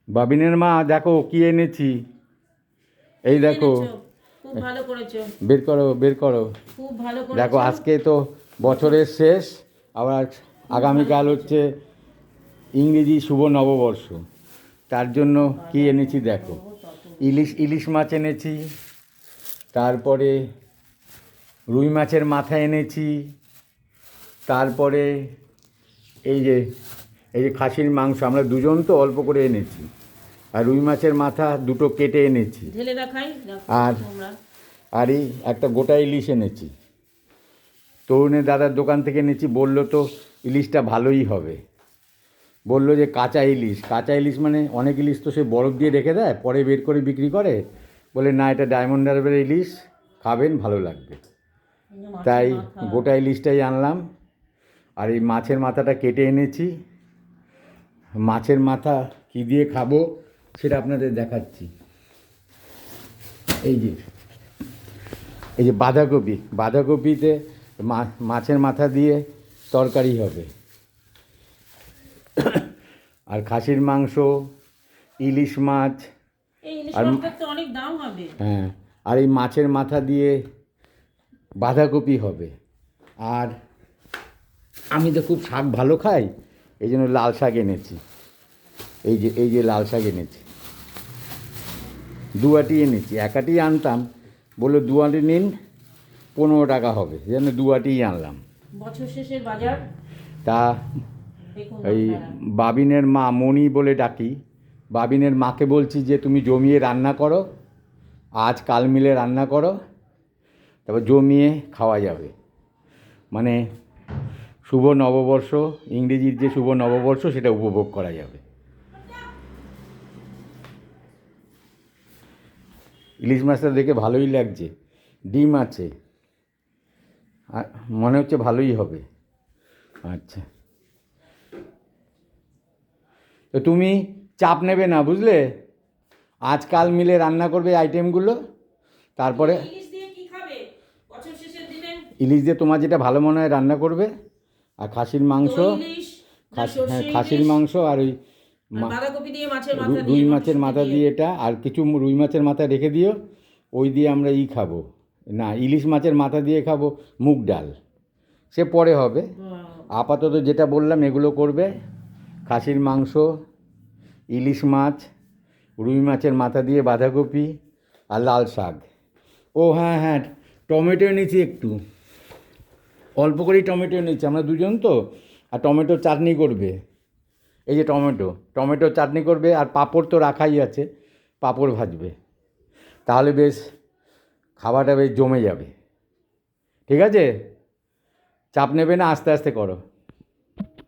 বাবিনের মা দেখো কি এনেছি। এই দেখো, খুব ভালো করেছো। বের করো বের করো। খুব ভালো দেখো করেছো। আজকে তো বছরের শেষ, আবার আগামীকাল ভালো হচ্ছে ইংরেজি শুভ নববর্ষ। তার জন্য কি এনেছি দেখো, ইলিশ ইলিশ মাছ এনেছি, তারপরে রুই মাছের মাথা এনেছি, তারপরে এই যে এই যে খাসির মাংস, আমরা দুজন তো অল্প করে এনেছি, আর রুই মাছের মাথা দুটো কেটে এনেছি, ঢেলে দেখাই আর আর এই একটা গোটা ইলিশ এনেছি। তরুণের দাদার দোকান থেকে এনেছি, বললো তো ইলিশটা ভালোই হবে। বললো যে কাঁচা ইলিশ, কাঁচা ইলিশ মানে অনেক ইলিশ তো সে বরফ দিয়ে রেখে দেয়, পরে বের করে বিক্রি করে। বলে না, এটা ডায়মন্ড হারবারের ইলিশ, খাবেন ভালো লাগবে। তাই গোটা ইলিশটাই আনলাম। আর এই মাছের মাথাটা কেটে এনেছি। মাছের মাথা কী দিয়ে খাবো সেটা আপনাদের দেখাচ্ছি। এই যে এই যে বাঁধাকপি, বাঁধাকপিতে মাছের মাথা দিয়ে তরকারি হবে। আর খাসির মাংস, ইলিশ মাছ, আর অনেক দাম হবে। হ্যাঁ, আর এই মাছের মাথা দিয়ে বাঁধাকপি হবে। আর আমি তো খুব শাক ভালো খাই, এই জন্য লাল শাক এনেছি। এই যে লাল শাক এনেছি, দু আটি এনেছি। এক আটি আনতাম, বললো দু আটি নিন, 15 টাকা হবে, এই জন্য দু আটিই আনলাম। বছর শেষের বাজার। তা এই বাবিনের মা, মণি বলে ডাকি, বাবিনের মাকে বলছি যে তুমি জমিয়ে রান্না করো, আজ কাল মিলে রান্না করো, তারপর জমিয়ে খাওয়া যাবে। মানে শুভ নববর্ষ, ইংরেজির যে শুভ নববর্ষ সেটা উপভোগ করা যাবে। ইলিশ মাছটা দেখে ভালোই লাগছে, ডিম আছে, আর মনে হচ্ছে ভালোই হবে। আচ্ছা, তো তুমি চাপ নেবে না, বুঝলে? আজকাল মিলে রান্না করবে আইটেমগুলো, তারপরে ইলিশ দিয়ে তোমার যেটা ভালো মনে হয় রান্না করবে। আর খাসির মাংস, হ্যাঁ খাসির মাংস, আর ওই রুই মাছের মাথা দিয়ে এটা, আর কিছু রুই মাছের মাথা রেখে দিও, ওই দিয়ে আমরা খাবো। না, ইলিশ মাছের মাথা দিয়ে খাবো মুগ ডাল, সে পরে হবে। আপাতত যেটা বললাম এগুলো করবে, খাসির মাংস, ইলিশ মাছ, রুই মাছের মাথা দিয়ে বাঁধাকপি, আর লাল শাক। ও হ্যাঁ হ্যাঁ, টমেটো এনেছি একটু, অল্প করেই টমেটো এনেছি, আমরা দুজন তো। আর টমেটো চাটনি করবে, এই যে টমেটো চাটনি করবে, আর পাঁপড় তো রাখাই আছে, পাঁপড় ভাজবে। তাহলে বেশ খাবারটা বেশ জমে যাবে। ঠিক আছে, চাপ নেবে না, আস্তে আস্তে করো।